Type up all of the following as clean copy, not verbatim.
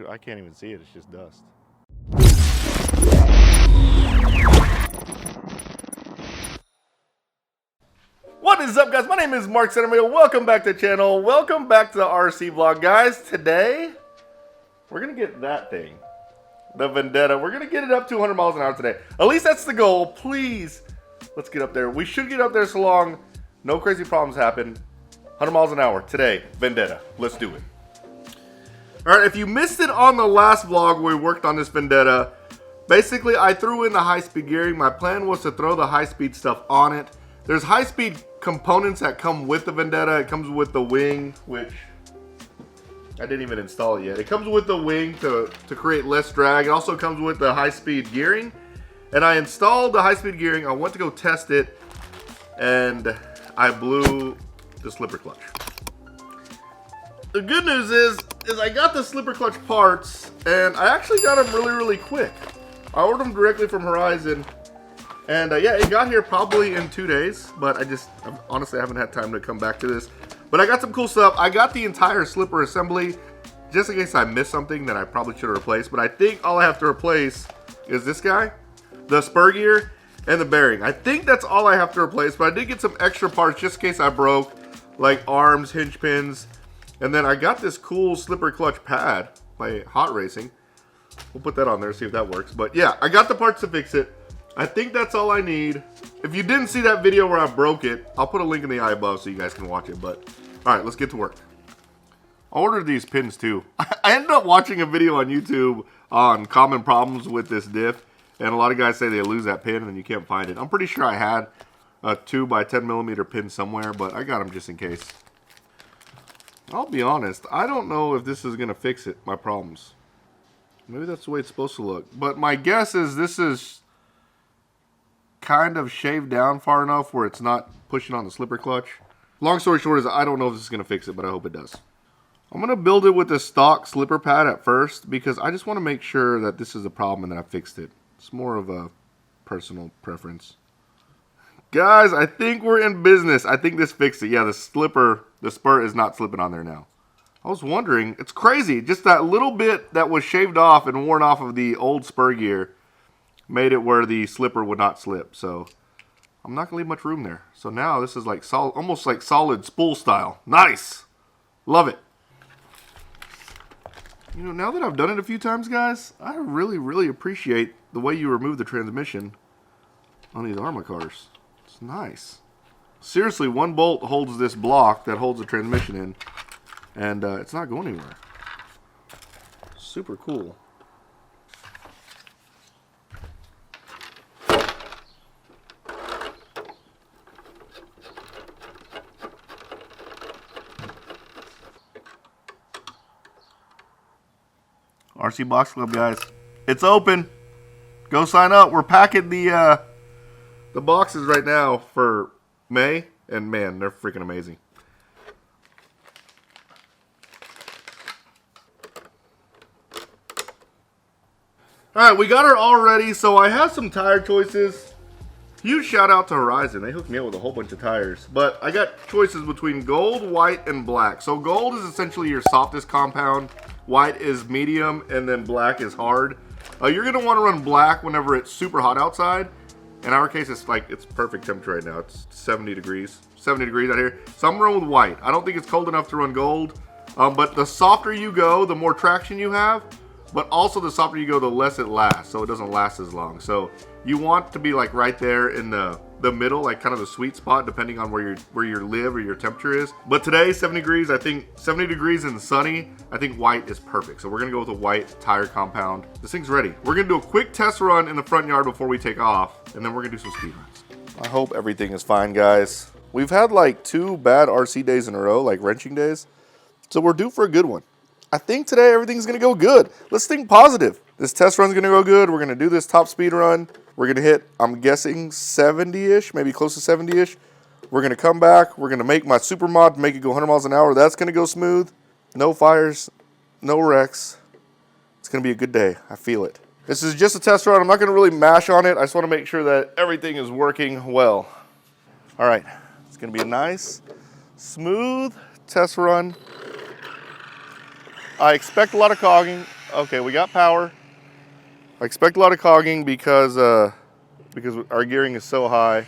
I can't even see it, it's just dust. What is up, guys? My name is Mark Centermail. Welcome back to the channel. Welcome back to the RC vlog, guys. Today, we're gonna get that thing, the Vendetta. We're gonna get it up to 100 miles an hour today. At least that's the goal. Please, let's get up there. We should get up there so long no crazy problems happen. 100 miles an hour today, Vendetta. Let's do it. All right, if you missed it on the last vlog where we worked on this Vendetta, basically I threw in the high-speed gearing. My plan was to throw the high-speed stuff on it. There's high-speed components that come with the Vendetta. It comes with the wing, which I didn't even install it yet. It comes with the wing to create less drag. It also comes with the high-speed gearing. And I installed the high-speed gearing. I went to go test it, and I blew the slipper clutch. The good news is I got the slipper clutch parts, and I actually got them really, really quick. I ordered them directly from Horizon. And yeah, it got here probably in 2 days, but honestly, I haven't had time to come back to this. But I got some cool stuff. I got the entire slipper assembly, just in case I missed something that I probably should have replaced. But I think all I have to replace is this guy, the spur gear, and the bearing. I think that's all I have to replace, but I did get some extra parts just in case I broke, like arms, hinge pins. And then I got this cool slipper clutch pad by Hot Racing. We'll put that on there, see if that works. But yeah, I got the parts to fix it. I think that's all I need. If you didn't see that video where I broke it, I'll put a link in the eye above so you guys can watch it. But all right, let's get to work. I ordered these pins too. I ended up watching a video on YouTube on common problems with this diff, and a lot of guys say they lose that pin and you can't find it. I'm pretty sure I had a 2 by 10 millimeter pin somewhere, but I got them just in case. I'll be honest, I don't know if this is gonna fix it, my problems. Maybe that's the way it's supposed to look. But my guess is this is kind of shaved down far enough where it's not pushing on the slipper clutch. Long story short is I don't know if this is going to fix it, but I hope it does. I'm going to build it with the stock slipper pad at first because I just want to make sure that this is a problem and that I fixed it. It's more of a personal preference. Guys, I think we're in business. I think this fixed it. Yeah, the spur is not slipping on there now. I was wondering, it's crazy. Just that little bit that was shaved off and worn off of the old spur gear made it where the slipper would not slip. So I'm not gonna leave much room there. So now this is like almost like solid spool style. Nice, love it. You know, now that I've done it a few times, guys, I really, really appreciate the way you remove the transmission on these Arrma cars. It's nice. Seriously, one bolt holds this block that holds the transmission in, and it's not going anywhere. Super cool. RC Box Club, guys, it's open. Go sign up. We're packing the boxes right now for May, and man, they're freaking amazing. All right, we got her all ready. So I have some tire choices. Huge shout out to Horizon. They hooked me up with a whole bunch of tires. But I got choices between gold, white, and black. So gold is essentially your softest compound. White is medium, and then black is hard. You're gonna wanna run black whenever it's super hot outside. In our case, it's perfect temperature right now. It's 70 degrees out here. So I'm gonna run with white. I don't think it's cold enough to run gold. But the softer you go, the more traction you have. But also the softer you go, the less it lasts, so it doesn't last as long. So you want to be like right there in the middle, like kind of the sweet spot, depending on where you live or your temperature is. But today, 70 degrees, I think 70 degrees and sunny, I think white is perfect. So we're gonna go with a white tire compound. This thing's ready. We're gonna do a quick test run in the front yard before we take off, and then we're gonna do some speed runs. I hope everything is fine, guys. We've had like 2 bad RC days in a row, like wrenching days. So we're due for a good one. I think today everything's gonna go good. Let's think positive. This test run's gonna go good. We're gonna do this top speed run. We're gonna hit, I'm guessing 70-ish, maybe close to 70-ish. We're gonna come back. We're gonna make my super mod, make it go 100 miles an hour. That's gonna go smooth. No fires, no wrecks. It's gonna be a good day. I feel it. This is just a test run. I'm not gonna really mash on it. I just wanna make sure that everything is working well. All right, it's gonna be a nice, smooth test run. I expect a lot of cogging. Okay, we got power. I expect a lot of cogging because our gearing is so high.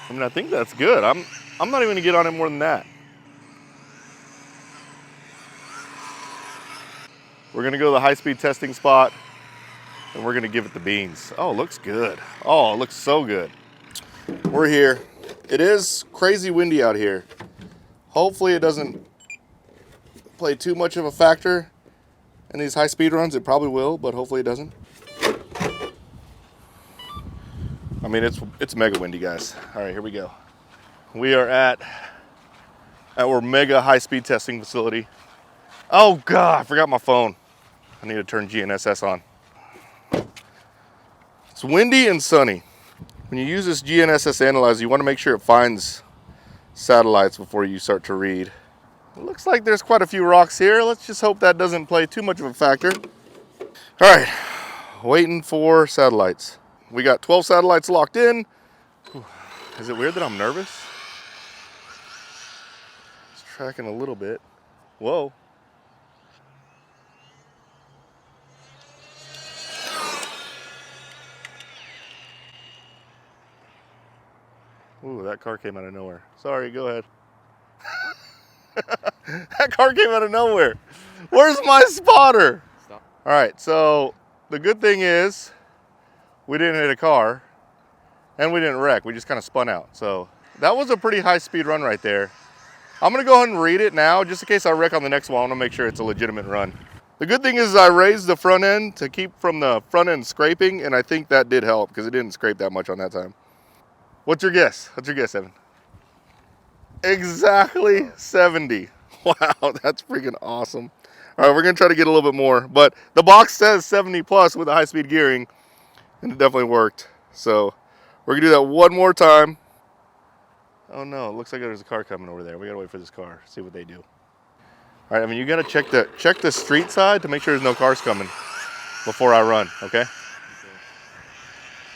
I mean, I think that's good. I'm not even gonna get on it more than that. We're gonna go to the high-speed testing spot and we're gonna give it the beans. Oh, it looks good. Oh, it looks so good. We're here. It is crazy windy out here. Hopefully it doesn't play too much of a factor in these high-speed runs. It probably will, but hopefully it doesn't. I mean, it's mega windy, guys. All right, here we go. We are at our mega high-speed testing facility. Oh God, I forgot my phone. I need to turn GNSS on. It's windy and sunny. When you use this GNSS analyzer, you want to make sure it finds satellites before you start to read. It looks like there's quite a few rocks here. Let's just hope that doesn't play too much of a factor. All right, waiting for satellites. We got 12 satellites locked in. Is it weird that I'm nervous? It's tracking a little bit. Whoa. Ooh, that car came out of nowhere. Sorry, go ahead. That car came out of nowhere. Where's my spotter? Stop. All right, so the good thing is we didn't hit a car and we didn't wreck. We just kind of spun out. So that was a pretty high speed run right there. I'm gonna go ahead and read it now just in case I wreck on the next one. I wanna make sure it's a legitimate run. The good thing is I raised the front end to keep from the front end scraping, and I think that did help because it didn't scrape that much on that time. What's your guess? What's your guess, Evan? Exactly 70. Wow, that's freaking awesome. All right, we're gonna try to get a little bit more, but the box says 70 plus with the high-speed gearing, and it definitely worked. So we're gonna do that one more time. Oh no, it looks like there's a car coming over there. We gotta wait for this car, see what they do. All right, I mean, you gotta check the street side to make sure there's no cars coming before I run, okay?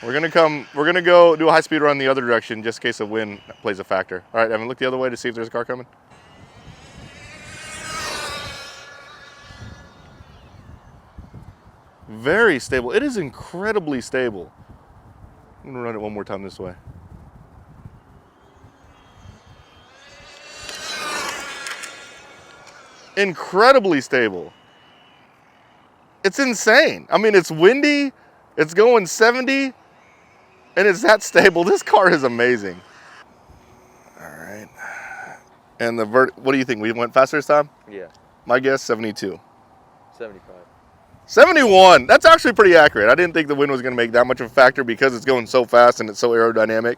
We're gonna go do a high-speed run the other direction just in case the wind plays a factor. All right, Evan, look the other way to see if there's a car coming. Very stable. It is incredibly stable. I'm gonna run it one more time this way. Incredibly stable. It's insane. I mean, it's windy, it's going 70, and it's that stable. This car is amazing. All right. And what do you think? We went faster this time? Yeah. My guess, 72. 75. 71. That's actually pretty accurate. I didn't think the wind was going to make that much of a factor because it's going so fast and it's so aerodynamic.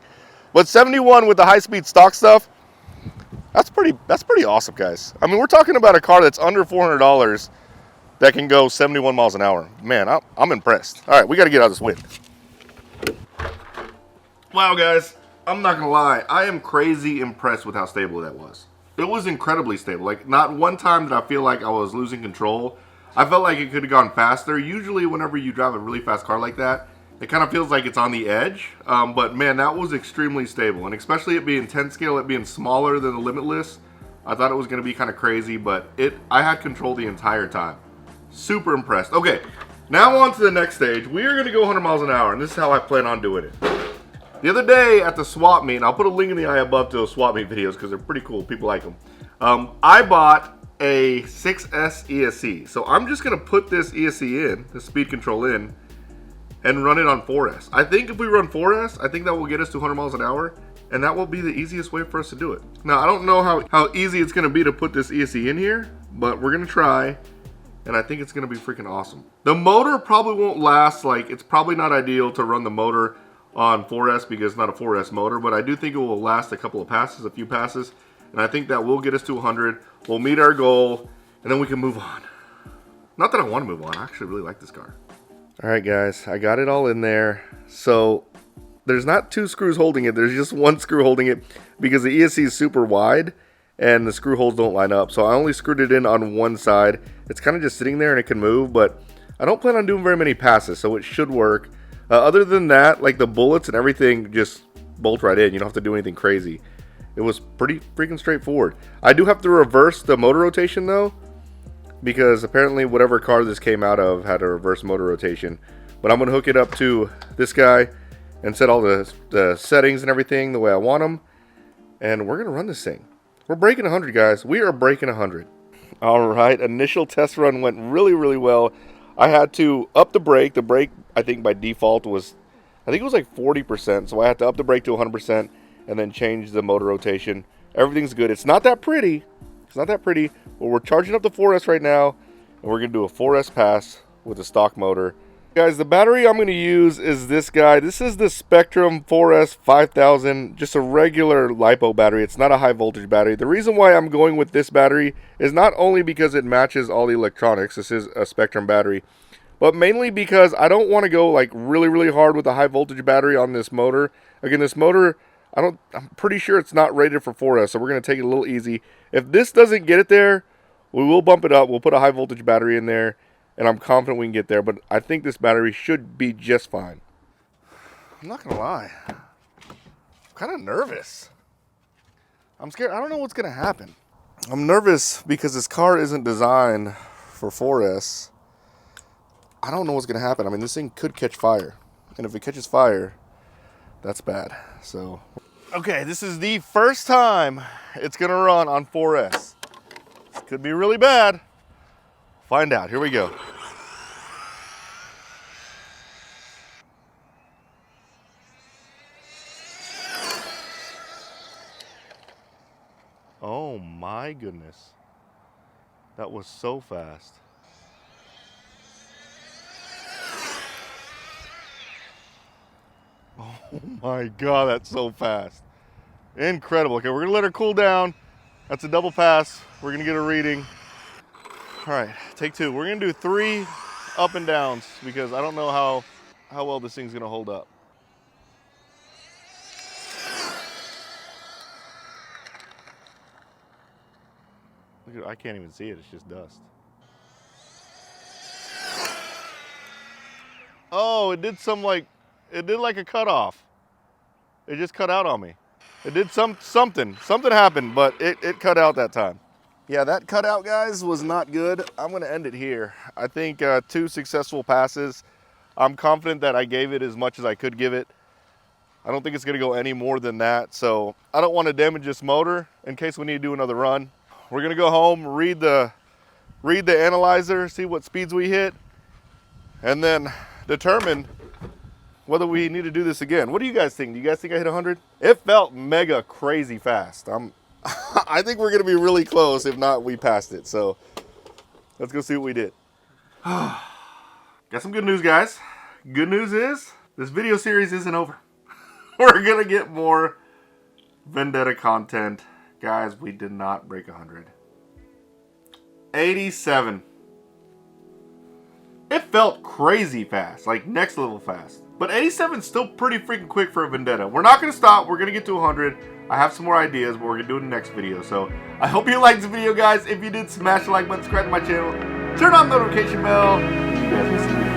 But 71 with the high-speed stock stuff, that's pretty awesome, guys. I mean, we're talking about a car that's under $400 that can go 71 miles an hour. Man, I'm impressed. All right, we got to get out of this wind. Wow, guys, I'm not gonna lie. I am crazy impressed with how stable that was. It was incredibly stable. Like, not one time did I feel like I was losing control. I felt like it could have gone faster. Usually, whenever you drive a really fast car like that, it kind of feels like it's on the edge. But man, that was extremely stable. And especially it being 10 scale, it being smaller than the Limitless, I thought it was gonna be kind of crazy, but I had control the entire time. Super impressed. Okay, now on to the next stage. We are gonna go 100 miles an hour, and this is how I plan on doing it. The other day at the swap meet, and I'll put a link in the eye above to those swap meet videos because they're pretty cool. People like them. I bought a 6S ESC. So I'm just going to put this ESC in, the speed control in, and run it on 4S. I think if we run 4S, I think that will get us to 100 miles an hour, and that will be the easiest way for us to do it. Now, I don't know how easy it's going to be to put this ESC in here, but we're going to try, and I think it's going to be freaking awesome. The motor probably won't last, like, it's probably not ideal to run the motor on 4S because it's not a 4S motor, but I do think it will last a couple of passes, a few passes, and I think that will get us to 100. We'll meet our goal, and then we can move on. Not that I want to move on. I actually really like this car. All right, guys, I got it all in there. So there's not two screws holding it. There's just one screw holding it because the ESC is super wide, and the screw holes don't line up. So I only screwed it in on one side. It's kind of just sitting there, and it can move, but I don't plan on doing very many passes, so it should work. Other than that, like the bullets and everything just bolt right in. You don't have to do anything crazy. It was pretty freaking straightforward. I do have to reverse the motor rotation though. because apparently whatever car this came out of had a reverse motor rotation. But I'm going to hook it up to this guy and set all the settings and everything the way I want them. And we're going to run this thing. We're breaking 100, guys. We are breaking 100. All right, initial test run went really, really well. I had to up the brake. The brake, I think by default was, I think it was like 40%. So I had to up the brake to 100% and then change the motor rotation. Everything's good. It's not that pretty. It's not that pretty. But we're charging up the 4S right now. And we're going to do a 4S pass with a stock motor. Guys, the battery I'm going to use is this guy. This is the Spectrum 4S 5000, just a regular LiPo battery. It's not a high voltage battery. The reason why I'm going with this battery is not only because it matches all the electronics. This is a Spectrum battery, but mainly because I don't want to go like really, really hard with a high voltage battery on this motor. Again, this motor, I'm pretty sure it's not rated for 4S, so we're going to take it a little easy. If this doesn't get it there, we will bump it up. We'll put a high voltage battery in there. And I'm confident we can get there, but I think this battery should be just fine. I'm not gonna lie, I'm kind of nervous. I'm scared. I don't know what's gonna happen. I'm nervous because this car isn't designed for 4S. I don't know what's gonna happen. I mean, this thing could catch fire, and if it catches fire, that's bad. So, okay, this is the first time it's gonna run on 4S. This could be really bad. Find out. Here we go. Oh my goodness. That was so fast. Oh my God, that's so fast. Incredible. Okay, we're going to let her cool down. That's a double pass. We're going to get a reading. All right, take two. We're gonna do 3 up and downs because I don't know how well this thing's gonna hold up. Look at, I can't even see it, it's just dust. Oh, it did like a cutoff. It just cut out on me. It did something happened, but it cut out that time. Yeah, that cutout, guys, was not good. I'm going to end it here. I think 2 successful passes. I'm confident that I gave it as much as I could give it. I don't think it's going to go any more than that. So I don't want to damage this motor in case we need to do another run. We're going to go home, read the analyzer, see what speeds we hit, and then determine whether we need to do this again. What do you guys think? Do you guys think I hit 100? It felt mega crazy fast. I think we're going to be really close. If not, we passed it. So let's go see what we did. Got some good news, guys. Good news is this video series isn't over. We're going to get more Vendetta content. Guys, we did not break 100. 87. It felt crazy fast, like next level fast. But 87 is still pretty freaking quick for a Vendetta. We're not going to stop. We're going to get to 100. I have some more ideas, but we're going to do it in the next video. So I hope you liked this video, guys. If you did, smash the like button, subscribe to my channel, turn on the notification bell. You guys will see me.